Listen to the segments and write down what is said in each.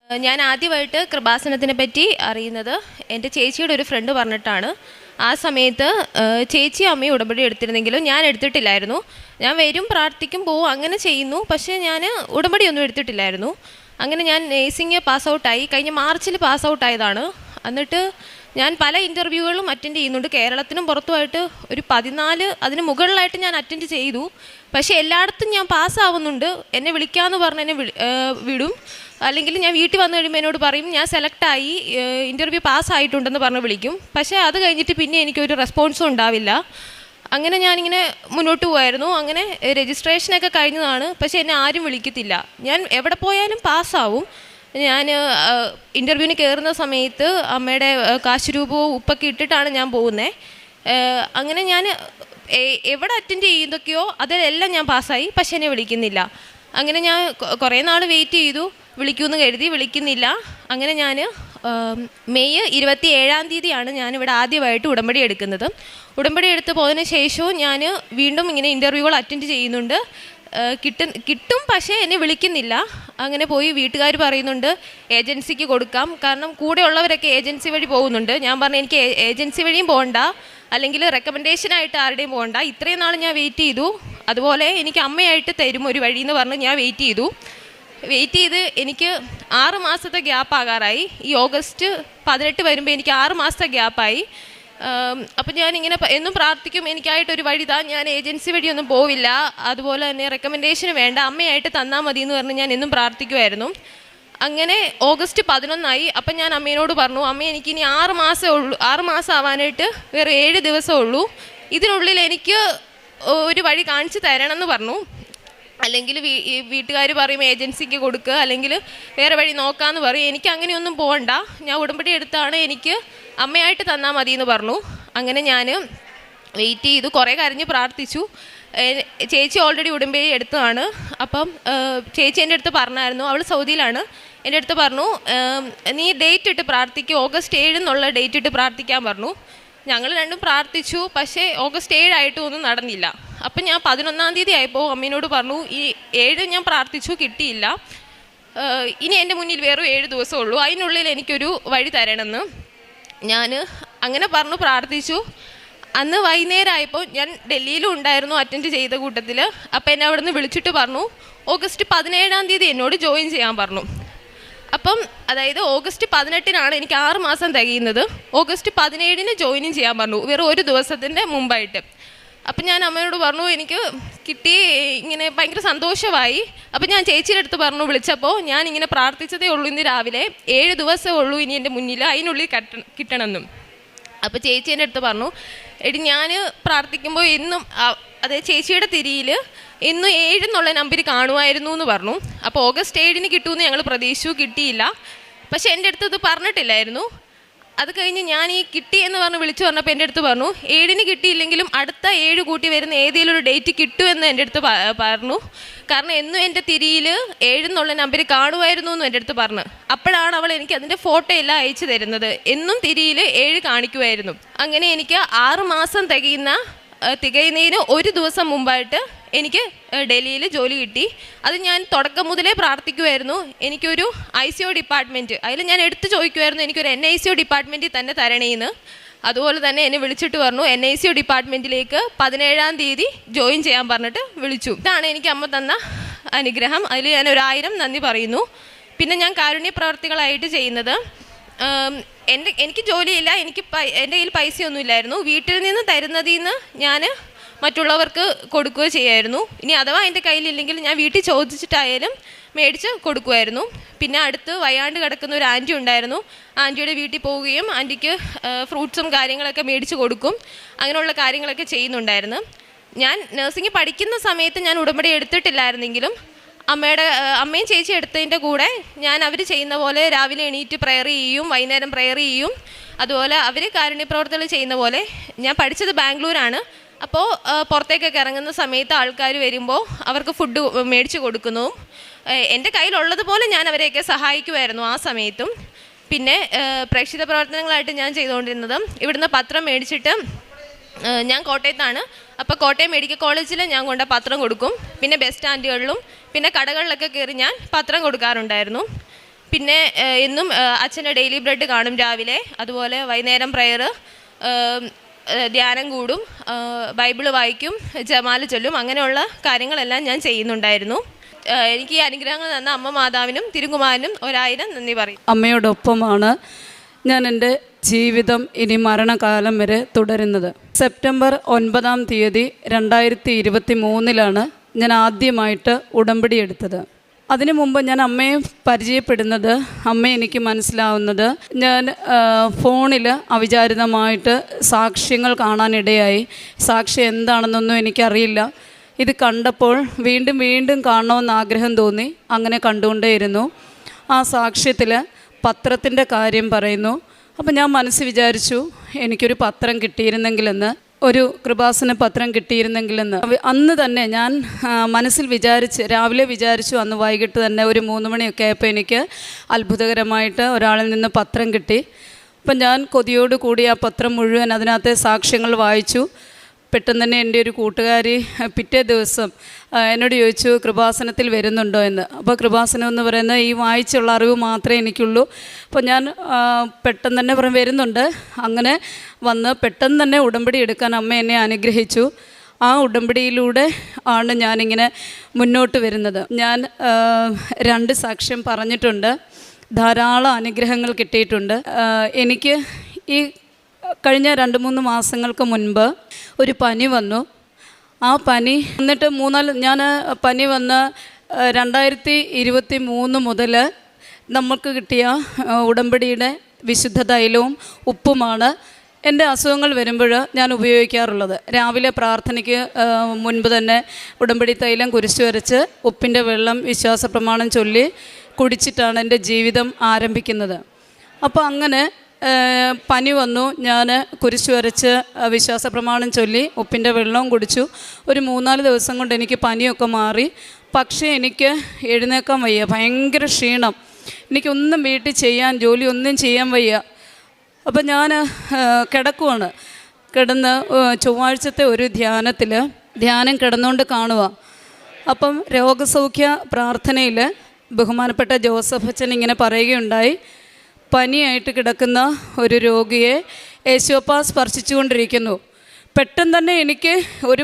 ഞാൻ ആദ്യമായിട്ട് കൃപാസനത്തിനെ പറ്റി അറിയുന്നത് എൻ്റെ ചേച്ചിയുടെ ഒരു ഫ്രണ്ട് പറഞ്ഞിട്ടാണ്. ആ സമയത്ത് ചേച്ചിയും അമ്മയും ഉടമ്പടി എടുത്തിരുന്നെങ്കിലും ഞാൻ എടുത്തിട്ടില്ലായിരുന്നു. ഞാൻ വരും, പ്രാർത്ഥിക്കും, പോവും, അങ്ങനെ ചെയ്യുന്നു. പക്ഷേ ഞാൻ ഉടമ്പടിയൊന്നും എടുത്തിട്ടില്ലായിരുന്നു. അങ്ങനെ ഞാൻ നേഴ്സിംഗ് പാസ് ഔട്ടായി. കഴിഞ്ഞ മാർച്ചിൽ പാസ് ഔട്ടായതാണ്. എന്നിട്ട് ഞാൻ പല ഇൻ്റർവ്യൂകളും അറ്റൻഡ് ചെയ്യുന്നുണ്ട്. കേരളത്തിനും പുറത്തുമായിട്ട് ഒരു 14 അതിന് മുകളിലായിട്ട് ഞാൻ അറ്റൻഡ് ചെയ്തു. പക്ഷേ എല്ലായിടത്തും ഞാൻ പാസ്സാവുന്നുണ്ട്. എന്നെ വിളിക്കാമെന്ന് പറഞ്ഞ് എന്നെ വിടും. അല്ലെങ്കിൽ ഞാൻ വീട്ടിൽ വന്നു കഴിയുമ്പോൾ എന്നോട് പറയും ഞാൻ സെലക്റ്റായി, ഇൻ്റർവ്യൂ പാസ്സായിട്ടുണ്ടെന്ന് പറഞ്ഞ് വിളിക്കും. പക്ഷേ അത് കഴിഞ്ഞിട്ട് പിന്നെ എനിക്കൊരു റെസ്പോൺസും ഉണ്ടാവില്ല. അങ്ങനെ ഞാനിങ്ങനെ മുന്നോട്ട് പോകുമായിരുന്നു. അങ്ങനെ രജിസ്ട്രേഷനൊക്കെ കഴിഞ്ഞതാണ്. പക്ഷേ എന്നെ ആരും വിളിക്കത്തില്ല. ഞാൻ എവിടെ പോയാലും പാസ്സാവും. ഞാൻ ഇൻ്റർവ്യൂവിന് കയറുന്ന സമയത്ത് അമ്മയുടെ കാശ് രൂപവും ഉപ്പൊക്കെ ഇട്ടിട്ടാണ് ഞാൻ പോകുന്നത്. അങ്ങനെ ഞാൻ എവിടെ അറ്റൻഡ് ചെയ്യുന്നതൊക്കെയോ അതിലെല്ലാം ഞാൻ പാസ്സായി. പക്ഷേ എന്നെ വിളിക്കുന്നില്ല. അങ്ങനെ ഞാൻ കുറേ നാൾ വെയിറ്റ് ചെയ്തു, വിളിക്കുമെന്ന് കരുതി, വിളിക്കുന്നില്ല. അങ്ങനെ ഞാൻ മെയ് 27 ഞാനിവിടെ ആദ്യമായിട്ട് ഉടമ്പടി എടുക്കുന്നത്. ഉടമ്പടി എടുത്ത് പോയതിന് ശേഷവും ഞാൻ വീണ്ടും ഇങ്ങനെ ഇൻ്റർവ്യൂകൾ അറ്റൻഡ് ചെയ്യുന്നുണ്ട്. കിട്ടും, പക്ഷേ എന്നെ വിളിക്കുന്നില്ല. അങ്ങനെ പോയി വീട്ടുകാർ പറയുന്നുണ്ട് ഏജൻസിക്ക് കൊടുക്കാം, കാരണം കൂടെയുള്ളവരൊക്കെ ഏജൻസി വഴി പോകുന്നുണ്ട്. ഞാൻ പറഞ്ഞു എനിക്ക് ഏജൻസി വഴിയും പോകണ്ട, അല്ലെങ്കിൽ റെക്കമെൻഡേഷനായിട്ട് ആരുടെയും പോകണ്ട. ഇത്രയും നാൾ ഞാൻ വെയിറ്റ് ചെയ്തു. അതുപോലെ എനിക്ക് അമ്മയായിട്ട് തരും ഒരു വഴിയെന്ന് പറഞ്ഞ് ഞാൻ വെയിറ്റ് ചെയ്ത് എനിക്ക് 6 മാസത്തെ ഗ്യാപ്പ് ആകാറായി. ഈ ഓഗസ്റ്റ് 18 വരുമ്പോൾ എനിക്ക് 6 മാസത്തെ ഗ്യാപ്പായി. അപ്പം ഞാനിങ്ങനെ എന്നും പ്രാർത്ഥിക്കും, എനിക്കായിട്ടൊരു വഴി താ, ഞാൻ ഏജൻസി വഴിയൊന്നും പോവില്ല, അതുപോലെ തന്നെ റെക്കമെൻഡേഷന് വേണ്ട, അമ്മയായിട്ട് തന്നാൽ മതി എന്ന് പറഞ്ഞ് ഞാൻ എന്നും പ്രാർത്ഥിക്കുമായിരുന്നു. അങ്ങനെ ഓഗസ്റ്റ് 11 അപ്പം ഞാൻ അമ്മേനോട് പറഞ്ഞു, അമ്മ എനിക്കിനി 6 മാസം ആവാനായിട്ട് വേറെ 7 ദിവസമേ ഉള്ളൂ. ഇതിനുള്ളിൽ എനിക്ക് ഒരു വഴി കാണിച്ചു തരണമെന്ന് പറഞ്ഞു. അല്ലെങ്കിൽ വീട്ടുകാർ പറയും ഏജൻസിക്ക് കൊടുക്കുക, അല്ലെങ്കിൽ വേറെ വഴി നോക്കാമെന്ന് പറയും. എനിക്ക് അങ്ങനെയൊന്നും പോകണ്ട, ഞാൻ ഉടമ്പടി എടുത്താണ്, എനിക്ക് അമ്മയായിട്ട് തന്നാൽ മതി എന്ന് പറഞ്ഞു. അങ്ങനെ ഞാൻ വെയിറ്റ് ചെയ്തു, കുറേ കരഞ്ഞ് പ്രാർത്ഥിച്ചു. ചേച്ചി ഓൾറെഡി ഉടമ്പടി എടുത്തതാണ്. അപ്പം ചേച്ചി എൻ്റെ അടുത്ത് പറഞ്ഞായിരുന്നു, അവൾ സൗദിയിലാണ്, എൻ്റെ അടുത്ത് പറഞ്ഞു നീ ഡേറ്റ് ഇട്ട് പ്രാർത്ഥിക്കും, ഓഗസ്റ്റ് 7 എന്നുള്ള ഡേറ്റ് ഇട്ട് പ്രാർത്ഥിക്കാൻ പറഞ്ഞു. ഞങ്ങൾ രണ്ടും പ്രാർത്ഥിച്ചു. പക്ഷേ ഓഗസ്റ്റ് 7 ആയിട്ടും ഒന്നും നടന്നില്ല. അപ്പം ഞാൻ 11 ആയപ്പോൾ അമ്മേനോട് പറഞ്ഞു, ഈ 7 ഞാൻ പ്രാർത്ഥിച്ചു, കിട്ടിയില്ല, ഇനി എൻ്റെ മുന്നിൽ വേറെ 7 ദിവസമേ ഉള്ളൂ, അതിനുള്ളിൽ എനിക്കൊരു വഴി തരണമെന്ന് ഞാൻ അങ്ങനെ പറഞ്ഞു പ്രാർത്ഥിച്ചു. അന്ന് വൈകുന്നേരം ആയപ്പോൾ ഞാൻ ഡൽഹിയിലും ഉണ്ടായിരുന്നു അറ്റൻഡ് ചെയ്ത കൂട്ടത്തിൽ. അപ്പം എന്നെ അവിടെ നിന്ന് വിളിച്ചിട്ട് പറഞ്ഞു ഓഗസ്റ്റ് 17 എന്നോട് ജോയിൻ ചെയ്യാൻ പറഞ്ഞു. അപ്പം അതായത് ഓഗസ്റ്റ് 18 എനിക്ക് 6 മാസം തികയുന്നത്. ഓഗസ്റ്റ് 17 ജോയിനും ചെയ്യാൻ പറഞ്ഞു, വേറെ ഒരു ദിവസത്തിൻ്റെ മുമ്പായിട്ട്. അപ്പം ഞാൻ അമ്മയോട് പറഞ്ഞു എനിക്ക് കിട്ടി, ഇങ്ങനെ ഭയങ്കര സന്തോഷമായി. അപ്പം ഞാൻ ചേച്ചിയുടെ അടുത്ത് പറഞ്ഞു, വിളിച്ചപ്പോൾ ഞാൻ ഇങ്ങനെ പ്രാർത്ഥിച്ചതേ ഉള്ളൂ, ഇന്ന് രാവിലെ 7 ദിവസമേ ഉള്ളൂ ഇനി എൻ്റെ മുന്നിൽ, അതിനുള്ളിൽ കിട്ടണമെന്നും. അപ്പോൾ ചേച്ചി എൻ്റെ അടുത്ത് പറഞ്ഞു, എടി ഞാൻ പ്രാർത്ഥിക്കുമ്പോൾ എന്നും അതായത് ചേച്ചിയുടെ തിരിയിൽ എന്നും 7 എന്നുള്ള നമ്പർ കാണുമായിരുന്നു എന്ന് പറഞ്ഞു. അപ്പോൾ ഓഗസ്റ്റ് 7 കിട്ടുമെന്ന് ഞങ്ങൾ പ്രതീക്ഷിച്ചു, കിട്ടിയില്ല. പക്ഷേ എൻ്റെ അടുത്ത് ഇത് പറഞ്ഞിട്ടില്ലായിരുന്നു. അത് കഴിഞ്ഞ് ഞാൻ ഈ കിട്ടി എന്ന് പറഞ്ഞ് വിളിച്ചു പറഞ്ഞപ്പോൾ എൻ്റെ അടുത്ത് പറഞ്ഞു 7 കിട്ടിയില്ലെങ്കിലും അടുത്ത 7 കൂട്ടി വരുന്ന ഏതെങ്കിലും ഒരു ഡേറ്റ് കിട്ടുമെന്ന് എൻ്റെ അടുത്ത് പറഞ്ഞു. കാരണം എന്നും എൻ്റെ തിരിയിൽ 7 എന്നുള്ള നമ്പർ കാണുമായിരുന്നു എന്നും എൻ്റെ അടുത്ത് പറഞ്ഞു. അപ്പോഴാണ് അവൾ എനിക്ക് അതിൻ്റെ ഫോട്ടോ എല്ലാം അയച്ചു തരുന്നത്. എന്നും തിരിയിൽ 7 കാണിക്കുമായിരുന്നു. അങ്ങനെ എനിക്ക് 6 മാസം തികയുന്നതിന് ഒരു ദിവസം മുമ്പായിട്ട് എനിക്ക് ഡൽഹിയിൽ ജോലി കിട്ടി. അത് ഞാൻ തുടക്കം മുതലേ പ്രാർത്ഥിക്കുമായിരുന്നു, എനിക്കൊരു ICU ഡിപ്പാർട്ട്മെൻറ്റ്, അതിൽ ഞാൻ എടുത്ത് ചോദിക്കുമായിരുന്നു എനിക്കൊരു NICU ഡിപ്പാർട്ട്മെൻറ്റിൽ തന്നെ തരണേന്ന്. അതുപോലെ തന്നെ എന്നെ വിളിച്ചിട്ട് പറഞ്ഞു NICU ഡിപ്പാർട്ട്മെൻറ്റിലേക്ക് 17 ജോയിൻ ചെയ്യാൻ പറഞ്ഞിട്ട് വിളിച്ചു. ഇതാണ് എനിക്ക് അമ്മ തന്ന അനുഗ്രഹം. അതിൽ ഞാൻ 1000 നന്ദി പറയുന്നു. പിന്നെ ഞാൻ കാരുണ്യ പ്രവർത്തികളായിട്ട് ചെയ്യുന്നത്, എനിക്ക് ജോലിയില്ല, എൻ്റെ കയ്യിൽ പൈസയൊന്നുമില്ലായിരുന്നു. വീട്ടിൽ നിന്ന് തരുന്നതിൽ നിന്ന് ഞാൻ മറ്റുള്ളവർക്ക് കൊടുക്കുകയോ ചെയ്യായിരുന്നു. ഇനി അഥവാ എൻ്റെ കയ്യിലില്ലെങ്കിൽ ഞാൻ വീട്ടിൽ ചോദിച്ചിട്ടായാലും മേടിച്ച് കൊടുക്കുമായിരുന്നു. പിന്നെ അടുത്ത് വയ്യാണ്ട് കിടക്കുന്ന ഒരു ആൻറ്റി ഉണ്ടായിരുന്നു. ആൻറ്റിയുടെ വീട്ടിൽ പോവുകയും ആൻറ്റിക്ക് ഫ്രൂട്ട്സും കാര്യങ്ങളൊക്കെ മേടിച്ച് കൊടുക്കും. അങ്ങനെയുള്ള കാര്യങ്ങളൊക്കെ ചെയ്യുന്നുണ്ടായിരുന്നു. ഞാൻ നഴ്സിംഗ് പഠിക്കുന്ന സമയത്ത് ഞാൻ ഉടമ്പടി എടുത്തിട്ടില്ലായിരുന്നെങ്കിലും അമ്മയും ചേച്ചി എടുത്തതിൻ്റെ കൂടെ ഞാൻ അവർ ചെയ്യുന്ന പോലെ രാവിലെ എണീറ്റ് പ്രയർ ചെയ്യും, വൈകുന്നേരം പ്രയർ ചെയ്യും. അതുപോലെ അവർ കാരുണ്യപ്രവർത്തനങ്ങൾ ചെയ്യുന്ന പോലെ. ഞാൻ പഠിച്ചത് ബാംഗ്ലൂരാണ്. അപ്പോൾ പുറത്തേക്കൊക്കെ ഇറങ്ങുന്ന സമയത്ത് ആൾക്കാർ വരുമ്പോൾ അവർക്ക് ഫുഡ് മേടിച്ച് കൊടുക്കുന്നു. എൻ്റെ കയ്യിലുള്ളതുപോലെ ഞാൻ അവരെയൊക്കെ സഹായിക്കുമായിരുന്നു ആ സമയത്തും. പിന്നെ പ്രേക്ഷിത പ്രവർത്തനങ്ങളായിട്ട് ഞാൻ ചെയ്തുകൊണ്ടിരുന്നത്, ഇവിടുന്ന് പത്രം മേടിച്ചിട്ട്, ഞാൻ കോട്ടയത്താണ്, അപ്പോൾ കോട്ടയം മെഡിക്കൽ കോളേജിൽ ഞാൻ കൊണ്ട് പത്രം കൊടുക്കും. പിന്നെ ബസ് സ്റ്റാൻഡുകളിലും പിന്നെ കടകളിലൊക്കെ കയറി ഞാൻ പത്രം കൊടുക്കാറുണ്ടായിരുന്നു. പിന്നെ എന്നും അച്ഛൻ്റെ ഡെയിലി ബ്രെഡ് കാണും രാവിലെ. അതുപോലെ വൈകുന്നേരം പ്രയർ, ധ്യാനം കൂടും, ബൈബിള് വായിക്കും, ജമാല് ചൊല്ലും. അങ്ങനെയുള്ള കാര്യങ്ങളെല്ലാം ഞാൻ ചെയ്യുന്നുണ്ടായിരുന്നു. എനിക്ക് ഈ അനുഗ്രഹങ്ങൾ തന്ന അമ്മ മാതാവിനും തിരുകുമാരനും 1000 നന്ദി പറയും. അമ്മയോടൊപ്പമാണ് ഞാൻ എൻ്റെ ജീവിതം ഇനി മരണകാലം വരെ തുടരുന്നത്. സെപ്റ്റംബർ 9 2023 ഞാൻ ആദ്യമായിട്ട് ഉടമ്പടി എടുത്തത്. അതിനു മുമ്പ് ഞാൻ അമ്മയെ പരിചയപ്പെടുന്നത്, അമ്മ എനിക്ക് മനസ്സിലാവുന്നത്, ഞാൻ ഫോണിൽ അവിചാരിതമായിട്ട് സാക്ഷ്യങ്ങൾ കാണാനിടയായി. സാക്ഷ്യം എന്താണെന്നൊന്നും എനിക്കറിയില്ല. ഇത് കണ്ടപ്പോൾ വീണ്ടും വീണ്ടും കാണണമെന്ന് ആഗ്രഹം തോന്നി. അങ്ങനെ കണ്ടുകൊണ്ടേയിരുന്നു. ആ സാക്ഷ്യത്തിൽ പത്രത്തിൻ്റെ കാര്യം പറയുന്നു. അപ്പോൾ ഞാൻ മനസ്സ് വിചാരിച്ചു, എനിക്കൊരു പത്രം കിട്ടിയിരുന്നെങ്കിലെന്ന്, ഒരു കൃപാസന പത്രം കിട്ടിയിരുന്നെങ്കിലെന്ന്. അന്ന് തന്നെ ഞാൻ മനസ്സിൽ വിചാരിച്ച്, രാവിലെ വിചാരിച്ചു. അന്ന് വൈകിട്ട് തന്നെ ഒരു 3 മണിയൊക്കെ ആയപ്പോൾ എനിക്ക് അത്ഭുതകരമായിട്ട് ഒരാളിൽ നിന്ന് പത്രം കിട്ടി. അപ്പം ഞാൻ കൊതിയോട് കൂടി ആ പത്രം മുഴുവൻ, അതിനകത്തെ സാക്ഷ്യങ്ങൾ വായിച്ചു. പെട്ടെന്ന് തന്നെ എൻ്റെ ഒരു കൂട്ടുകാരി പിറ്റേ ദിവസം എന്നോട് ചോദിച്ചു, കൃപാസനത്തിൽ വരുന്നുണ്ടോ എന്ന്. അപ്പോൾ കൃപാസനം എന്ന് പറയുന്നത് ഈ വായിച്ചുള്ള അറിവ് മാത്രമേ എനിക്കുള്ളൂ. അപ്പോൾ ഞാൻ പെട്ടെന്ന് തന്നെ വരുന്നുണ്ട്. അങ്ങനെ വന്ന് പെട്ടെന്ന് തന്നെ ഉടമ്പടി എടുക്കാൻ അമ്മ എന്നെ അനുഗ്രഹിച്ചു. ആ ഉടമ്പടിയിലൂടെ ആണ് ഞാനിങ്ങനെ മുന്നോട്ട് വരുന്നത്. ഞാൻ 2 സാക്ഷ്യം പറഞ്ഞിട്ടുണ്ട്. ധാരാളം അനുഗ്രഹങ്ങൾ കിട്ടിയിട്ടുണ്ട്. എനിക്ക് ഈ കഴിഞ്ഞ 2-3 മാസങ്ങൾക്ക് മുൻപ് ഒരു പനി വന്നു. ആ പനി എന്നിട്ട് ഞാൻ പനി വന്ന് 2023 മുതൽ നമുക്ക് കിട്ടിയ ഉടമ്പടിയുടെ വിശുദ്ധ തൈലവും ഉപ്പുമാണ് എൻ്റെ അസുഖങ്ങൾ വരുമ്പോൾ ഞാൻ ഉപയോഗിക്കാറുള്ളത്. രാവിലെ പ്രാർത്ഥനയ്ക്ക് മുൻപ് തന്നെ ഉടമ്പടി തൈലം കുരിശ് വരച്ച് ഉപ്പിൻ്റെ വെള്ളം വിശ്വാസ പ്രമാണം ചൊല്ലി കുടിച്ചിട്ടാണ് എൻ്റെ ജീവിതം ആരംഭിക്കുന്നത്. അപ്പോൾ അങ്ങനെ പനി വന്നു. ഞാൻ കുരിശ് വരച്ച് വിശ്വാസ പ്രമാണം ചൊല്ലി ഉപ്പിൻ്റെ വെള്ളവും കുടിച്ചു. ഒരു 3-4 ദിവസം കൊണ്ട് എനിക്ക് പനിയൊക്കെ മാറി. പക്ഷേ എനിക്ക് എഴുന്നേക്കാൻ വയ്യ, ഭയങ്കര ക്ഷീണം. എനിക്കൊന്നും വീട്ടിൽ ജോലി ഒന്നും ചെയ്യാൻ വയ്യ. അപ്പം ഞാൻ കിടക്കുവാണ്. കിടന്ന് ചൊവ്വാഴ്ചത്തെ ഒരു ധ്യാനം കിടന്നുകൊണ്ട് കാണുക. അപ്പം രോഗസൗഖ്യ പ്രാർത്ഥനയിൽ ബഹുമാനപ്പെട്ട ജോസഫ് അച്ഛൻ ഇങ്ങനെ പറയുകയുണ്ടായി, പനിയായിട്ട് കിടക്കുന്ന ഒരു രോഗിയെ യേശുവപ്പ സ്പർശിച്ചുകൊണ്ടിരിക്കുന്നു. പെട്ടെന്ന് തന്നെ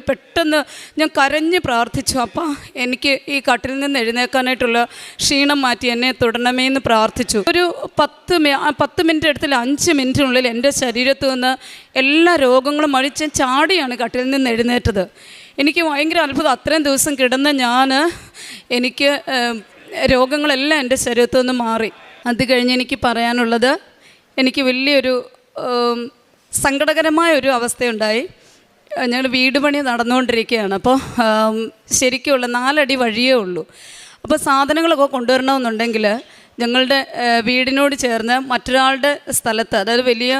പെട്ടെന്ന് ഞാൻ കരഞ്ഞ് പ്രാർത്ഥിച്ചു, അപ്പാ എനിക്ക് ഈ കട്ടിൽ നിന്ന് എഴുന്നേക്കാനായിട്ടുള്ള ക്ഷീണം മാറ്റി എന്നെ തുടരണമേ എന്ന് പ്രാർത്ഥിച്ചു. ഒരു 10 മിനിറ്റ് എടുത്തില്ല, 5 മിനിറ്റിനുള്ളിൽ എൻ്റെ ശരീരത്തു നിന്ന് എല്ലാ രോഗങ്ങളും അഴിച്ച് ചാടിയാണ് കട്ടിൽ നിന്ന് എഴുന്നേറ്റത്. എനിക്ക് ഭയങ്കര അത്ഭുതം. അത്രയും ദിവസം കിടന്ന എനിക്ക് രോഗങ്ങളെല്ലാം എൻ്റെ ശരീരത്തു നിന്ന് മാറി. അത് കഴിഞ്ഞ് എനിക്ക് പറയാനുള്ളത്, എനിക്ക് വലിയൊരു സങ്കടകരമായൊരു അവസ്ഥയുണ്ടായി. ഞങ്ങൾ വീട് പണി നടന്നുകൊണ്ടിരിക്കുകയാണ്. അപ്പോൾ ശരിക്കുള്ള 4 അടി വഴിയേ ഉള്ളൂ. അപ്പോൾ സാധനങ്ങളൊക്കെ കൊണ്ടുവരണമെന്നുണ്ടെങ്കിൽ ഞങ്ങളുടെ വീടിനോട് ചേർന്ന് മറ്റൊരാളുടെ സ്ഥലത്ത്, അതായത് വലിയ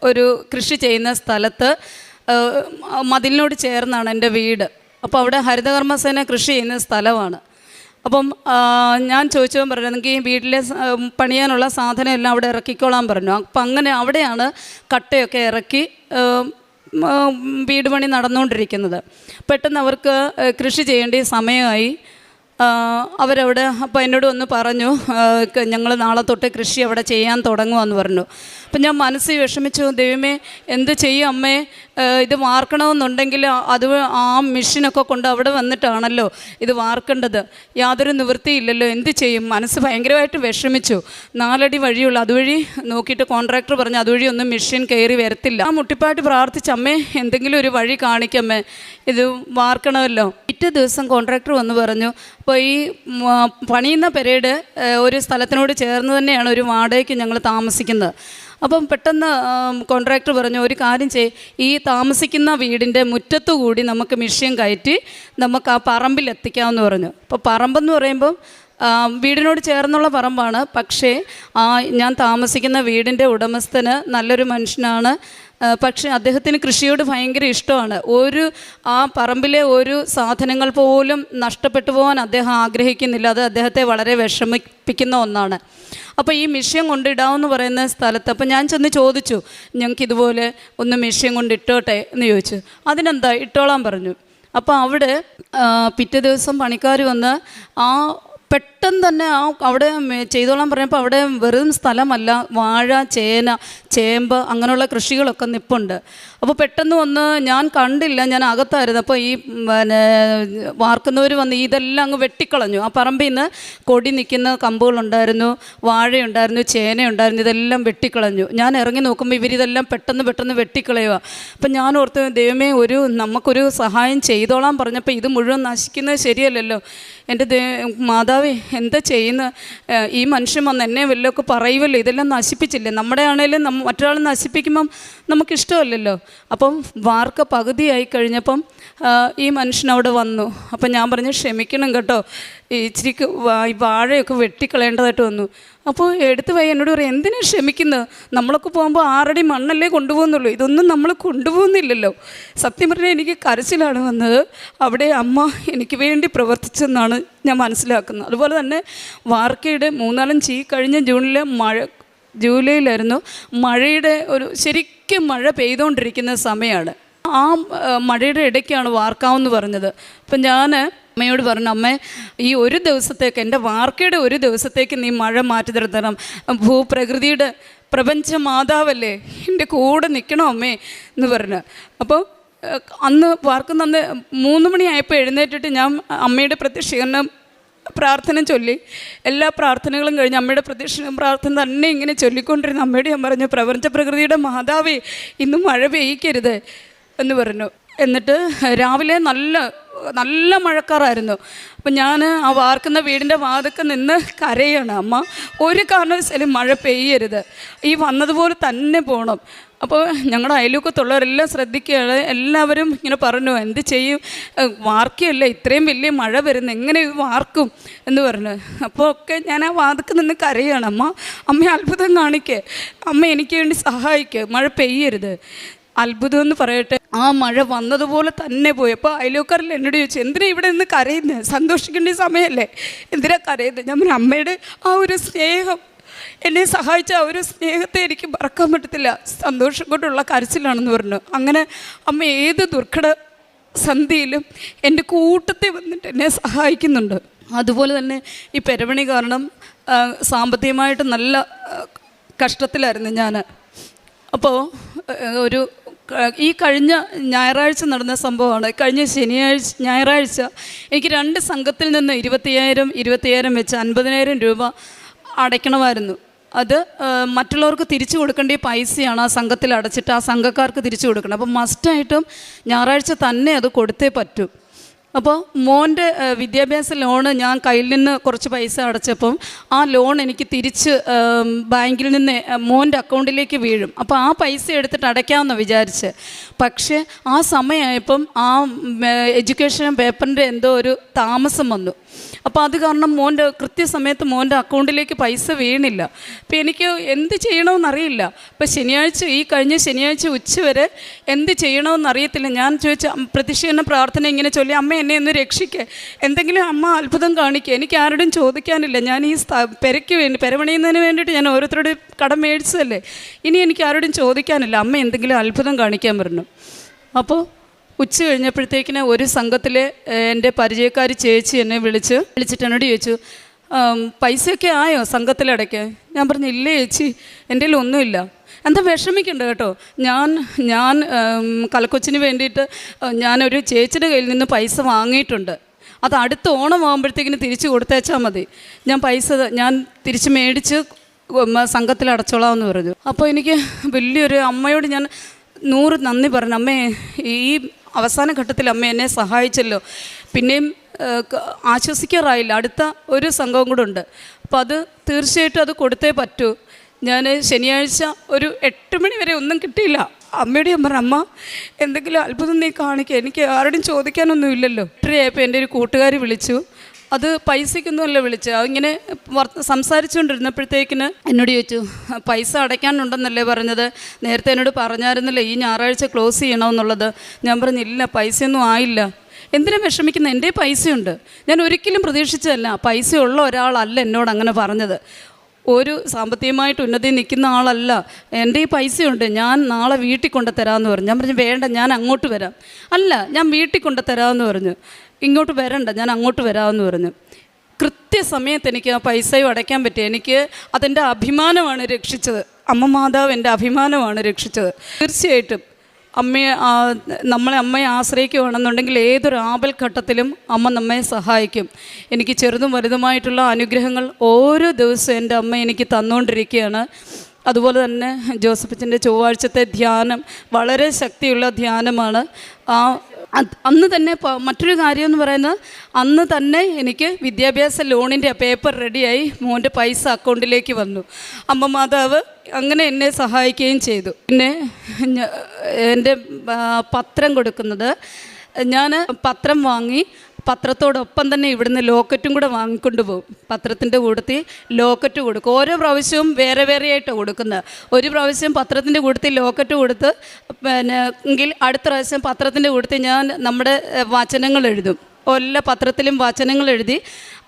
ഒരു കൃഷി ചെയ്യുന്ന സ്ഥലത്ത് മതിലിനോട് ചേർന്നാണ് എൻ്റെ വീട്. അപ്പോൾ അവിടെ ഹരിതകർമ്മസേന കൃഷി ചെയ്യുന്ന സ്ഥലമാണ്. അപ്പം ഞാൻ ചോദിച്ചവൻ പറഞ്ഞു, നിങ്ങൾക്ക് ഈ വീട്ടിലെ പണിയാനുള്ള സാധനം എല്ലാം അവിടെ ഇറക്കിക്കോളാൻ പറഞ്ഞു. അപ്പം അങ്ങനെ അവിടെയാണ് കട്ടയൊക്കെ ഇറക്കി വീട് പണി നടന്നുകൊണ്ടിരിക്കുന്നത്. പെട്ടെന്ന് അവർക്ക് കൃഷി ചെയ്യേണ്ട സമയമായി. അവരവിടെ അപ്പോൾ എന്നോട് ഒന്ന് പറഞ്ഞു, ഞങ്ങൾ നാളെ തൊട്ട് കൃഷി അവിടെ ചെയ്യാൻ തുടങ്ങുമെന്ന് പറഞ്ഞു. അപ്പം ഞാൻ മനസ്സിൽ വിഷമിച്ചു, ദൈവമേ എന്ത് ചെയ്യും അമ്മേ, ഇത് വാർക്കണമെന്നുണ്ടെങ്കിൽ ആ മെഷീനൊക്കെ കൊണ്ട് അവിടെ വന്നിട്ടാണല്ലോ ഇത് വാർക്കേണ്ടത്, യാതൊരു നിവൃത്തിയില്ലല്ലോ, എന്ത് ചെയ്യും? മനസ്സ് ഭയങ്കരമായിട്ട് വിഷമിച്ചു. 4 അടി വഴിയുള്ള അതുവഴി നോക്കിയിട്ട് കോൺട്രാക്ടർ പറഞ്ഞു അതുവഴി ഒന്നും മെഷീൻ കയറി വരത്തില്ല. ആ മുട്ടിപ്പായിട്ട് പ്രാർത്ഥിച്ച്, അമ്മേ എന്തെങ്കിലും ഒരു വഴി കാണിക്കമ്മേ, ഇത് വാർക്കണമല്ലോ. പിറ്റേ ദിവസം കോൺട്രാക്ടർ വന്ന് പറഞ്ഞു, അപ്പോൾ ഈ പണിയുന്ന പെരേഡ് ഒരു സ്ഥലത്തിനോട് ചേർന്ന് തന്നെയാണ് ഒരു വാടകയ്ക്ക് ഞങ്ങൾ താമസിക്കുന്നത്. അപ്പം പെട്ടെന്ന് കോൺട്രാക്ടർ പറഞ്ഞു, ഒരു കാര്യം ഈ താമസിക്കുന്ന വീടിൻ്റെ മുറ്റത്തുകൂടി നമുക്ക് മെഷീൻ കയറ്റി നമുക്ക് ആ പറമ്പിൽ എത്തിക്കാമെന്ന് പറഞ്ഞു. അപ്പോൾ പറമ്പെന്ന് പറയുമ്പം വീടിനോട് ചേർന്നുള്ള പറമ്പാണ്. പക്ഷേ ഞാൻ താമസിക്കുന്ന വീടിൻ്റെ ഉടമസ്ഥന് നല്ലൊരു മനുഷ്യനാണ്. പക്ഷേ അദ്ദേഹത്തിന് കൃഷിയോട് ഭയങ്കര ഇഷ്ടമാണ്. ആ പറമ്പിലെ ഒരു സാധനങ്ങൾ പോലും നഷ്ടപ്പെട്ടു പോകാൻ അദ്ദേഹം ആഗ്രഹിക്കുന്നില്ല. അത് അദ്ദേഹത്തെ വളരെ വിഷമിപ്പിക്കുന്ന ഒന്നാണ്. അപ്പോൾ ഈ മെഷീൻ കൊണ്ടിടാമെന്ന് പറയുന്ന സ്ഥലത്ത് അപ്പോൾ ഞാൻ ചെന്ന് ചോദിച്ചു, ഞങ്ങൾക്ക് ഇതുപോലെ ഒന്ന് മെഷീൻ കൊണ്ട് ഇട്ടോട്ടെ എന്ന് ചോദിച്ചു. അതിനെന്താ, ഇട്ടോളാൻ പറഞ്ഞു. അപ്പോൾ അവിടെ പിറ്റേ ദിവസം പണിക്കാർ വന്ന് ആ പെട്ടെന്ന് തന്നെ അവിടെ ചെയ്തോളാൻ പറഞ്ഞപ്പോൾ അവിടെ വെറും സ്ഥലമല്ല, വാഴ, ചേന, ചേമ്പ് അങ്ങനെയുള്ള കൃഷികളൊക്കെ നിൽപ്പുണ്ട്. അപ്പോൾ പെട്ടെന്ന് വന്ന് ഞാൻ കണ്ടില്ല, ഞാൻ അകത്തായിരുന്നു. അപ്പോൾ ഈ പിന്നെ വാർക്കുന്നവർ വന്ന് ഇതെല്ലാം അങ്ങ് വെട്ടിക്കളഞ്ഞു. ആ പറമ്പിൽ നിന്ന് കൊടി നിൽക്കുന്ന കമ്പുകളുണ്ടായിരുന്നു, വാഴയുണ്ടായിരുന്നു, ചേനയുണ്ടായിരുന്നു, ഇതെല്ലാം വെട്ടിക്കളഞ്ഞു. ഞാൻ ഇറങ്ങി നോക്കുമ്പോൾ ഇവരിതെല്ലാം പെട്ടെന്ന് വെട്ടിക്കളയുക. അപ്പം ഞാൻ ഓർത്ത്, ദൈവമേ, നമുക്കൊരു സഹായം ചെയ്തോളാൻ പറഞ്ഞപ്പോൾ ഇത് മുഴുവൻ നശിക്കുന്നത് ശരിയല്ലല്ലോ. എൻ്റെ മാതാവേ, എന്താ ചെയ്യുന്നത്? ഈ മനുഷ്യൻ വന്ന് എന്നെ വല്ലതൊക്കെ പറയുമല്ലോ, ഇതെല്ലാം നശിപ്പിച്ചില്ലേ? നമ്മുടെ ആണെങ്കിലും മറ്റൊരാൾ നശിപ്പിക്കുമ്പം നമുക്കിഷ്ടമല്ലല്ലോ. അപ്പം വാർക്ക പകുതിയായി കഴിഞ്ഞപ്പം ഈ മനുഷ്യൻ അവിടെ വന്നു. അപ്പം ഞാൻ പറഞ്ഞു, ക്ഷമിക്കണം കേട്ടോ, ഇച്ചിരി ഈ വാഴയൊക്കെ വെട്ടിക്കളയേണ്ടതായിട്ട് വന്നു. അപ്പോൾ എടുത്ത് പോയി എന്നോട് പറയും, എന്തിനാണ് ക്ഷമിക്കുന്നത്? നമ്മളൊക്കെ പോകുമ്പോൾ 6 അടി മണ്ണല്ലേ കൊണ്ടുപോകുന്നുള്ളൂ, ഇതൊന്നും നമ്മൾ കൊണ്ടുപോകുന്നില്ലല്ലോ. സത്യം പറഞ്ഞാൽ എനിക്ക് കരച്ചിലാണ് വന്നത്. അവിടെ അമ്മ എനിക്ക് വേണ്ടി പ്രവർത്തിച്ചെന്നാണ് ഞാൻ മനസ്സിലാക്കുന്നത്. അതുപോലെ തന്നെ വാർക്കയുടെ 3-4 കഴിഞ്ഞ ജൂലൈയിലായിരുന്നു മഴയുടെ ശരിക്കും മഴ പെയ്തുകൊണ്ടിരിക്കുന്ന സമയമാണ്. ആ മഴയുടെ ഇടയ്ക്കാണ് വാർക്കാവെന്ന് പറഞ്ഞത്. അപ്പം ഞാൻ അമ്മയോട് പറഞ്ഞു, അമ്മേ, ഈ ഒരു ദിവസത്തേക്ക്, എൻ്റെ വാർക്കയുടെ ഒരു ദിവസത്തേക്ക് നീ മഴ മാറ്റി നിർത്തണം. ഭൂപ്രകൃതിയുടെ പ്രപഞ്ച മാതാവല്ലേ, എൻ്റെ കൂടെ നിൽക്കണം അമ്മേ എന്ന് പറഞ്ഞു. അപ്പോൾ അന്ന് വാർക്കുന്ന 3 മണിയായപ്പോൾ എഴുന്നേറ്റിട്ട് ഞാൻ അമ്മയുടെ പ്രത്യക്ഷീകരണം പ്രാർത്ഥന ചൊല്ലി. എല്ലാ പ്രാർത്ഥനകളും കഴിഞ്ഞ് അമ്മയുടെ പ്രത്യക്ഷീകരണ പ്രാർത്ഥന തന്നെ ഇങ്ങനെ ചൊല്ലിക്കൊണ്ടിരുന്ന അമ്മയോട് ഞാൻ പറഞ്ഞു, പ്രപഞ്ച പ്രകൃതിയുടെ മാതാവേ, ഇന്നും മഴ പെയ്യിക്കരുത് എന്ന് പറഞ്ഞു. എന്നിട്ട് രാവിലെ നല്ല മഴക്കാറായിരുന്നു. അപ്പം ഞാൻ ആ വാർക്കുന്ന വീടിൻ്റെ വാതിൽക്ക് നിന്ന് കരയാണ്, അമ്മ, ഒരു കാരണവശാലും മഴ പെയ്യരുത്, ഈ വന്നതുപോലെ തന്നെ പോകണം. അപ്പോൾ ഞങ്ങളുടെ അയൽവക്കത്തുള്ളവരെല്ലാം ശ്രദ്ധിക്കുകയാണ്. എല്ലാവരും ഇങ്ങനെ പറഞ്ഞു, എന്ത് ചെയ്യും, വാർക്കയല്ല, ഇത്രയും വലിയ മഴ വരുന്നു, എങ്ങനെ ഇത് വാർക്കും എന്ന് പറഞ്ഞു. അപ്പോൾ ഒക്കെ ഞാൻ ആ വാതിൽക്ക് നിന്ന് കരയാണ്, അമ്മ അത്ഭുതം കാണിക്കേ, അമ്മ എനിക്ക് വേണ്ടി സഹായിക്കുക, മഴ പെയ്യരുത്. അത്ഭുതം എന്ന് പറയട്ടെ, ആ മഴ വന്നതുപോലെ തന്നെ പോയി. അപ്പോൾ അയൽവക്കാരിൽ എന്നോട് ചോദിച്ചു, എന്തിനാ ഇവിടെ നിന്ന് കരയുന്നത്? സന്തോഷിക്കേണ്ട സമയമല്ലേ, എന്തിനാ കരയുന്നത്? ഞാൻ അമ്മയുടെ ആ ഒരു സ്നേഹം, എന്നെ സഹായിച്ച ആ ഒരു സ്നേഹത്തെ എനിക്ക് മറക്കാൻ പറ്റത്തില്ല, സന്തോഷം കൊണ്ടുള്ള കരച്ചിലാണെന്ന് പറഞ്ഞു. അങ്ങനെ അമ്മ ഏത് ദുർഘട സന്ധിയിലും എൻ്റെ കൂട്ടത്തിൽ വന്നിട്ട് എന്നെ സഹായിക്കുന്നുണ്ട്. അതുപോലെ തന്നെ ഈ പെരവണി കാരണം സാമ്പത്തികമായിട്ട് നല്ല കഷ്ടത്തിലായിരുന്നു ഞാൻ. അപ്പോൾ ഈ കഴിഞ്ഞ ഞായറാഴ്ച നടന്ന സംഭവമാണ്. കഴിഞ്ഞ ഞായറാഴ്ച എനിക്ക് 2 സംഘത്തിൽ നിന്ന് 20,000 വെച്ച് 50,000 രൂപ അടയ്ക്കണമായിരുന്നു. അത് മറ്റുള്ളവർക്ക് തിരിച്ചു കൊടുക്കേണ്ട പൈസയാണ് ആ സംഘത്തിൽ അടച്ചിട്ട് ആ സംഘക്കാർക്ക് തിരിച്ചു കൊടുക്കണം. അപ്പോൾ മസ്റ്റായിട്ടും ഞായറാഴ്ച തന്നെ അത് കൊടുത്തേ പറ്റൂ. അപ്പോൾ മോൻ്റെ വിദ്യാഭ്യാസ ലോണ് ഞാൻ കയ്യിൽ നിന്ന് കുറച്ച് പൈസ അടച്ചപ്പം ആ ലോൺ എനിക്ക് തിരിച്ച് ബാങ്കിൽ നിന്ന് മോൻ്റെ അക്കൗണ്ടിലേക്ക് വീഴും. അപ്പോൾ ആ പൈസ എടുത്തിട്ട് അടയ്ക്കാമെന്ന് വിചാരിച്ച്. പക്ഷേ ആ സമയമായപ്പം ആ എഡ്യൂക്കേഷൻ പേപ്പറിൻ്റെ എന്തോ ഒരു താമസം വന്നു. അപ്പോൾ അത് കാരണം കൃത്യസമയത്ത് മോൻ്റെ അക്കൗണ്ടിലേക്ക് പൈസ വീണില്ല. അപ്പോൾ എനിക്ക് എന്ത് ചെയ്യണമെന്നറിയില്ല. അപ്പോൾ ഈ കഴിഞ്ഞ ശനിയാഴ്ച ഉച്ചവരെ എന്ത് ചെയ്യണമെന്നറിയത്തില്ല. ഞാൻ ചോദിച്ച പ്രത്യക്ഷീകരണ പ്രാർത്ഥന ഇങ്ങനെ ചൊല്ലി, അമ്മ എന്നെ ഒന്ന് രക്ഷിക്കുക, എന്തെങ്കിലും അമ്മ അത്ഭുതം കാണിക്കുക, എനിക്ക് ആരോടും ചോദിക്കാനില്ല, ഞാൻ ഈ പെരപണിയുന്നതിന് വേണ്ടിയിട്ട് ഞാൻ ഓരോരുത്തരോട് കടം മേടിച്ചതല്ലേ, ഇനി എനിക്ക് ആരോടും ചോദിക്കാനില്ല, അമ്മ എന്തെങ്കിലും അത്ഭുതം കാണിക്കാൻ പറഞ്ഞു. അപ്പോൾ ഉച്ച കഴിഞ്ഞപ്പോഴത്തേക്കിന് ഒരു സംഘത്തിലെ എൻ്റെ പരിചയക്കാരി ചേച്ചി എന്നെ വിളിച്ചിട്ട് എന്നോട് ചോദിച്ചു, പൈസയൊക്കെ ആയോ സംഘത്തിലടയ്ക്ക്? ഞാൻ പറഞ്ഞു, ഇല്ല ചേച്ചി, എൻ്റെ കയ്യിൽ ഒന്നുമില്ല. എന്താ വിഷമിക്കണ്ട കേട്ടോ, ഞാൻ കലക്കൊച്ചിന് വേണ്ടിയിട്ട് ഞാനൊരു ചേച്ചിയുടെ കയ്യിൽ നിന്ന് പൈസ വാങ്ങിയിട്ടുണ്ട്, അത് അടുത്ത ഓണം ആകുമ്പോഴത്തേക്കിന് തിരിച്ച് കൊടുത്തേച്ചാൽ മതി, ഞാൻ തിരിച്ച് മേടിച്ച് സംഘത്തിൽ അടച്ചോളാം എന്ന് പറഞ്ഞു. അപ്പോൾ എനിക്ക് വലിയൊരു അമ്മയോട് ഞാൻ 100 നന്ദി പറഞ്ഞു. അമ്മേ, ഈ അവസാന ഘട്ടത്തിൽ അമ്മ എന്നെ സഹായിച്ചല്ലോ. പിന്നെയും ആശ്വസിക്കാറായില്ല, അടുത്ത ഒരു സംഘവും കൂടെ ഉണ്ട്. അപ്പോൾ അത് തീർച്ചയായിട്ടും അത് കൊടുത്തേ പറ്റൂ. ഞാൻ ശനിയാഴ്ച ഒരു 8 മണി വരെ ഒന്നും കിട്ടിയില്ല. അമ്മയോട് ഞാൻ പറഞ്ഞു, അമ്മ എന്തെങ്കിലും അത്ഭുതം നീ കാണിക്കുക, എനിക്ക് ആരോടും ചോദിക്കാനൊന്നും ഇല്ലല്ലോ. 8:30 എൻ്റെ ഒരു കൂട്ടുകാരി വിളിച്ചു. അത് പൈസയ്ക്കൊന്നുമല്ല വിളിച്ചത്, അതിങ്ങനെ സംസാരിച്ചുകൊണ്ടിരുന്നപ്പോഴത്തേക്കിന് എന്നോട് ചോദിച്ചു, പൈസ അടയ്ക്കാനുണ്ടെന്നല്ലേ പറഞ്ഞത്, നേരത്തെ എന്നോട് പറഞ്ഞായിരുന്നല്ലേ ഈ ഞായറാഴ്ച ക്ലോസ് ചെയ്യണമെന്നുള്ളത്. ഞാൻ പറഞ്ഞില്ല, പൈസയൊന്നും ആയില്ല. എന്തിനാ വിഷമിക്കുന്നത്, എൻ്റെ പൈസയുണ്ട്. ഞാൻ ഒരിക്കലും പ്രതീക്ഷിച്ചതല്ല, പൈസയുള്ള ഒരാളല്ല എന്നോട് അങ്ങനെ പറഞ്ഞത്, ഒരു സാമ്പത്തികമായിട്ട് ഉന്നതി നിൽക്കുന്ന ആളല്ല. എൻ്റെ ഈ പൈസയുണ്ട്, ഞാൻ നാളെ വീട്ടിൽ കൊണ്ട് തരാമെന്ന് പറഞ്ഞു. ഞാൻ പറഞ്ഞു, വേണ്ട, ഞാൻ അങ്ങോട്ട് വരാം. അല്ല, ഞാൻ വീട്ടിൽ കൊണ്ട് തരാമെന്ന് പറഞ്ഞു. ഇങ്ങോട്ട് വരണ്ട, ഞാൻ അങ്ങോട്ട് വരാമെന്ന് പറഞ്ഞു. കൃത്യസമയത്ത് എനിക്ക് ആ പൈസയും അടയ്ക്കാൻ പറ്റി. എനിക്ക് അതെൻ്റെ അഭിമാനമാണ് രക്ഷിച്ചത്. അമ്മ മാതാവ് എൻ്റെ അഭിമാനമാണ് രക്ഷിച്ചത്. തീർച്ചയായിട്ടും അമ്മയെ ആശ്രയിക്കുകയാണെന്നുണ്ടെങ്കിൽ ഏതൊരു ആപൽഘട്ടത്തിലും അമ്മ നമ്മെ സഹായിക്കും. എനിക്ക് ചെറുതും വലുതുമായിട്ടുള്ള അനുഗ്രഹങ്ങൾ ഓരോ ദിവസവും എൻ്റെ അമ്മ എനിക്ക് തന്നുകൊണ്ടിരിക്കുകയാണ്. അതുപോലെ തന്നെ ജോസഫച്ചൻ്റെ ചൊവ്വാഴ്ചത്തെ ധ്യാനം വളരെ ശക്തിയുള്ള ധ്യാനമാണ്. അന്ന് തന്നെ മറ്റൊരു കാര്യം എന്ന് പറയുന്നത്, അന്ന് തന്നെ എനിക്ക് വിദ്യാഭ്യാസ ലോണിൻ്റെ പേപ്പർ റെഡിയായി, മോൻ്റെ പൈസ അക്കൗണ്ടിലേക്ക് വന്നു. അമ്മ മാതാവ് അങ്ങനെ എന്നെ സഹായിക്കുകയും ചെയ്തു. പിന്നെ എൻ്റെ പത്രം കൊടുക്കുന്നത്, ഞാൻ പത്രം വാങ്ങി പത്രത്തോടൊപ്പം തന്നെ ഇവിടുന്ന് ലോക്കറ്റും കൂടെ വാങ്ങിക്കൊണ്ട് പോകും. പത്രത്തിൻ്റെ കൂട്ടത്തിൽ ലോക്കറ്റ് കൊടുക്കും. ഓരോ പ്രാവശ്യവും വേറെ വേറെ ആയിട്ട് കൊടുക്കുന്നത്. ഒരു പ്രാവശ്യം പത്രത്തിൻ്റെ കൂട്ടത്തിൽ ലോക്കറ്റ് കൊടുത്ത് എങ്കിൽ അടുത്ത പ്രാവശ്യം പത്രത്തിൻ്റെ കൂട്ടത്തിൽ ഞാൻ നമ്മുടെ വചനങ്ങൾ എഴുതും. എല്ലാ പത്രത്തിലും വചനങ്ങൾ എഴുതി.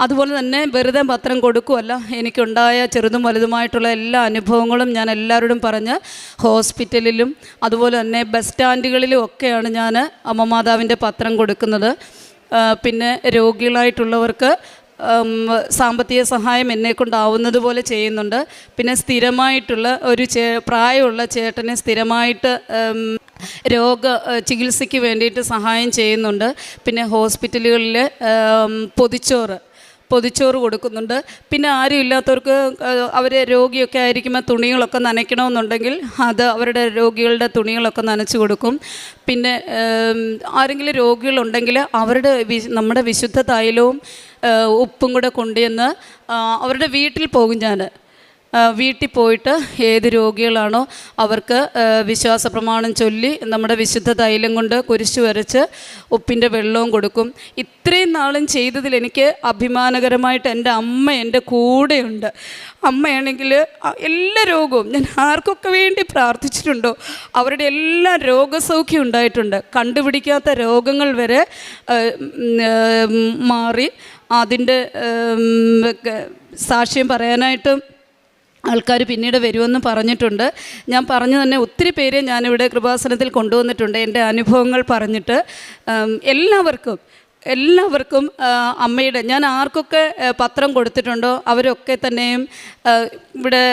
അതുപോലെ തന്നെ വെറുതെ പത്രം കൊടുക്കുമല്ല, എനിക്കുണ്ടായ ചെറുതും വലുതുമായിട്ടുള്ള എല്ലാ അനുഭവങ്ങളും ഞാൻ എല്ലാവരോടും പറഞ്ഞ് ഹോസ്പിറ്റലിലും അതുപോലെ തന്നെ ബസ് സ്റ്റാൻഡുകളിലും ഒക്കെയാണ് ഞാൻ അമ്മ മാതാവിൻ്റെ പത്രം കൊടുക്കുന്നത്. പിന്നെ രോഗികളായിട്ടുള്ളവർക്ക് സാമ്പത്തിക സഹായം എന്നെക്കൊണ്ടാവുന്നത് പോലെ ചെയ്യുന്നുണ്ട്. പിന്നെ സ്ഥിരമായിട്ടുള്ള ഒരു പ്രായമുള്ള ചേട്ടനെ സ്ഥിരമായിട്ട് ചികിത്സയ്ക്ക് വേണ്ടിയിട്ട് സഹായം ചെയ്യുന്നുണ്ട്. പിന്നെ ഹോസ്പിറ്റലുകളിൽ പൊതിച്ചോറ് കൊടുക്കുന്നുണ്ട്. പിന്നെ ആരും ഇല്ലാത്തവർക്ക് അവർ രോഗിയൊക്കെ ആയിരിക്കുമ്പോൾ തുണികളൊക്കെ നനയ്ക്കണമെന്നുണ്ടെങ്കിൽ അത് അവരുടെ രോഗികളുടെ തുണികളൊക്കെ നനച്ച് കൊടുക്കും. പിന്നെ ആരെങ്കിലും രോഗികളുണ്ടെങ്കിൽ നമ്മുടെ വിശുദ്ധ തൈലവും ഉപ്പും കൂടെ കൊണ്ടുവന്ന് അവരുടെ വീട്ടിൽ പോകും. ഞാൻ വീട്ടിൽ പോയിട്ട് ഏത് രോഗികളാണോ അവർക്ക് വിശ്വാസ പ്രമാണം ചൊല്ലി നമ്മുടെ വിശുദ്ധ തൈലം കൊണ്ട് കുരിശ് വരച്ച് ഉപ്പിൻ്റെ വെള്ളവും കൊടുക്കും. ഇത്രയും നാളും ചെയ്തതിൽ എനിക്ക് അഭിമാനകരമായിട്ട് എൻ്റെ അമ്മ എൻ്റെ കൂടെയുണ്ട്. അമ്മയാണെങ്കിൽ എല്ലാ രോഗവും ഞാൻ ആർക്കൊക്കെ വേണ്ടി പ്രാർത്ഥിച്ചിട്ടുണ്ടോ അവരുടെ എല്ലാ രോഗസൗഖ്യം ഉണ്ടായിട്ടുണ്ട്. കണ്ടുപിടിക്കാത്ത രോഗങ്ങൾ വരെ മാറി. അതിൻ്റെ സാക്ഷ്യം പറയാനായിട്ട് ആൾക്കാർ പിന്നീട് വരുമെന്ന് പറഞ്ഞിട്ടുണ്ട്. ഞാൻ പറഞ്ഞു തന്നെ ഒത്തിരി പേരെ ഞാനിവിടെ കൃപാസനത്തിൽ കൊണ്ടുവന്നിട്ടുണ്ട് എൻ്റെ അനുഭവങ്ങൾ പറഞ്ഞിട്ട്. എല്ലാവർക്കും അമ്മയുടെ ഞാൻ ആർക്കൊക്കെ പത്രം കൊടുത്തിട്ടുണ്ടോ അവരൊക്കെ തന്നെയും ഇവിടെ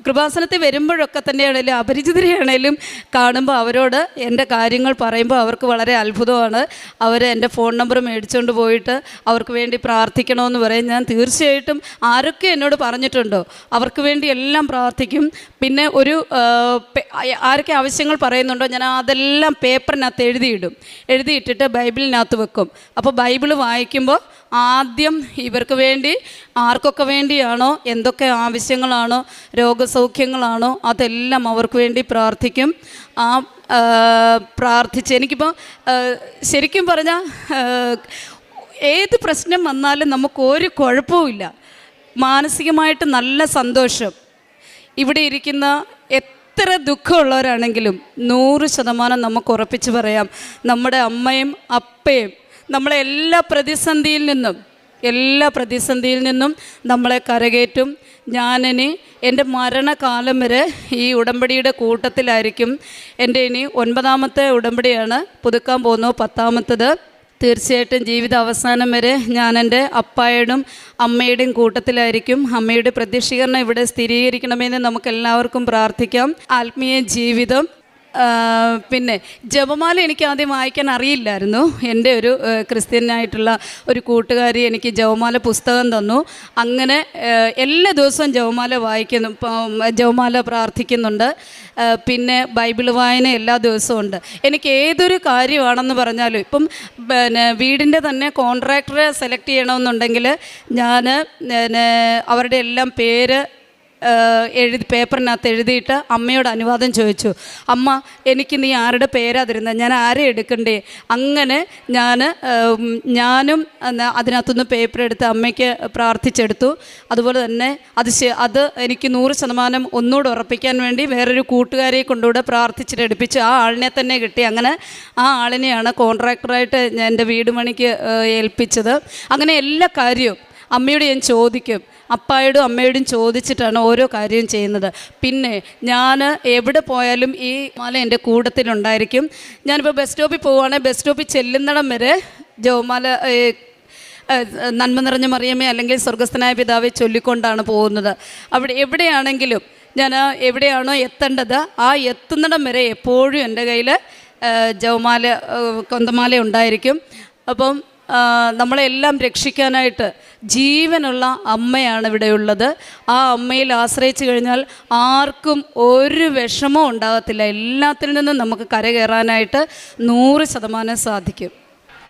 കൃപാസനത്തിൽ വരുമ്പോഴൊക്കെ തന്നെയാണേലും അപരിചിതരെയാണേലും കാണുമ്പോൾ അവരോട് എൻ്റെ കാര്യങ്ങൾ പറയുമ്പോൾ അവർക്ക് വളരെ അത്ഭുതമാണ്. അവർ എൻ്റെ ഫോൺ നമ്പർ മേടിച്ചുകൊണ്ട് പോയിട്ട് അവർക്ക് വേണ്ടി പ്രാർത്ഥിക്കണമെന്ന് പറയും. ഞാൻ തീർച്ചയായിട്ടും ആരൊക്കെ എന്നോട് പറഞ്ഞിട്ടുണ്ടോ അവർക്ക് വേണ്ടി എല്ലാം പ്രാർത്ഥിക്കും. പിന്നെ ആരൊക്കെ ആവശ്യങ്ങൾ പറയുന്നുണ്ടോ ഞാൻ അതെല്ലാം പേപ്പറിനകത്ത് എഴുതിയിട്ടിട്ട് ബൈബിളിനകത്ത് വെക്കും. അപ്പോൾ ബൈബിൾ വായിക്കുമ്പോൾ ആദ്യം ഇവർക്ക് വേണ്ടി ആർക്കൊക്കെ വേണ്ടിയാണോ എന്തൊക്കെ ആവശ്യങ്ങളാണോ രോഗസൗഖ്യങ്ങളാണോ അതെല്ലാം അവർക്ക് വേണ്ടി പ്രാർത്ഥിക്കും. പ്രാർത്ഥിച്ച് എനിക്കിപ്പോൾ ശരിക്കും പറഞ്ഞാൽ ഏത് പ്രശ്നം വന്നാലും നമുക്കൊരു കുഴപ്പവുമില്ല. മാനസികമായിട്ട് നല്ല സന്തോഷം. ഇവിടെ ഇരിക്കുന്ന എത്ര ദുഃഖമുള്ളവരാണെങ്കിലും 100% നമുക്ക് ഉറപ്പിച്ച് പറയാം, നമ്മുടെ അമ്മയും അപ്പയും നമ്മളെ എല്ലാ പ്രതിസന്ധിയിൽ നിന്നും നമ്മളെ കരകയറ്റും. ഞാനിനി എൻ്റെ മരണകാലം വരെ ഈ ഉടമ്പടിയുടെ കൂട്ടത്തിലായിരിക്കും. എൻ്റെ ഇനി 9ാമത്തെ ഉടമ്പടിയാണ്, പുതുക്കാൻ പോകുന്നു 10ാമത്തത്. തീർച്ചയായിട്ടും ജീവിത അവസാനം വരെ ഞാൻ എൻ്റെ അപ്പായുടെയും അമ്മയുടെയും കൂട്ടത്തിലായിരിക്കും. അമ്മയുടെ പ്രത്യക്ഷീകരണം ഇവിടെ സ്ഥിരീകരിക്കണമെന്ന് നമുക്കെല്ലാവർക്കും പ്രാർത്ഥിക്കാം. ആത്മീയ ജീവിതം. പിന്നെ ജപമാല എനിക്ക് ആദ്യം വായിക്കാൻ അറിയില്ലായിരുന്നു. എൻ്റെ ഒരു ക്രിസ്ത്യനായിട്ടുള്ള ഒരു കൂട്ടുകാരി എനിക്ക് ജപമാല പുസ്തകം തന്നു. അങ്ങനെ എല്ലാ ദിവസവും ജപമാല പ്രാർത്ഥിക്കുന്നുണ്ട്. പിന്നെ ബൈബിൾ വായന എല്ലാ ദിവസവും ഉണ്ട്. എനിക്ക് ഏതൊരു കാര്യമാണെന്ന് പറഞ്ഞാലും ഇപ്പം വീടിൻ്റെ തന്നെ കോൺട്രാക്ടറെ സെലക്ട് ചെയ്യണമെന്നുണ്ടെങ്കിൽ ഞാൻ അവരുടെ എല്ലാം പേര് പേപ്പറിനകത്ത് എഴുതിയിട്ട് അമ്മയോട് അനുവാദം ചോദിച്ചു. അമ്മ എനിക്ക് നീ ആരുടെ പേരാ തരുന്നത്, ഞാൻ ആരെ എടുക്കണ്ടേ? അങ്ങനെ ഞാനും അതിനകത്തുനിന്ന് പേപ്പർ എടുത്ത് അമ്മയ്ക്ക് പ്രാർത്ഥിച്ചെടുത്തു. അതുപോലെ തന്നെ അത് എനിക്ക് 100% ഒന്നുകൂടെ ഉറപ്പിക്കാൻ വേണ്ടി വേറൊരു കൂട്ടുകാരെ കൊണ്ടുകൂടെ പ്രാർത്ഥിച്ചിട്ട് എടുപ്പിച്ചു. ആ ആളിനെ തന്നെ കിട്ടി. അങ്ങനെ ആ ആളിനെയാണ് കോൺട്രാക്ടറായിട്ട് ഞാൻ എൻ്റെ വീട് പണിക്ക് ഏൽപ്പിച്ചത്. അങ്ങനെ എല്ലാ കാര്യവും അമ്മയോട് ഞാൻ ചോദിക്കും. അപ്പായോടും അമ്മയോടും ചോദിച്ചിട്ടാണ് ഓരോ കാര്യവും ചെയ്യുന്നത്. പിന്നെ ഞാൻ എവിടെ പോയാലും ഈ മാല എൻ്റെ കൂട്ടത്തിലുണ്ടായിരിക്കും. ഞാനിപ്പോൾ ബസ് സ്റ്റോപ്പിൽ പോവുകയാണെങ്കിൽ ബസ് സ്റ്റോപ്പിൽ ചെല്ലുന്നിടം വരെ ജപമാല നന്മ നിറഞ്ഞ മറിയമേ അല്ലെങ്കിൽ സ്വർഗസ്ഥനായ പിതാവെ ചൊല്ലിക്കൊണ്ടാണ് പോകുന്നത്. അവിടെ എവിടെയാണെങ്കിലും ഞാൻ എവിടെയാണോ എത്തേണ്ടത് ആ എത്തുന്നിടം വരെ എപ്പോഴും എൻ്റെ കയ്യിൽ ജവമാല കൊന്തമാല ഉണ്ടായിരിക്കും. അപ്പം നമ്മളെല്ലാം രക്ഷിക്കാനായിട്ട് ജീവനുള്ള അമ്മയാണ് ഇവിടെയുള്ളത്. ആ അമ്മയിൽ ആശ്രയിച്ച് കഴിഞ്ഞാൽ ആർക്കും ഒരു വിഷമവും ഉണ്ടാകത്തില്ല. എല്ലാത്തിൽ നിന്നും നമുക്ക് കരകയറാനായിട്ട് 100% സാധിക്കും.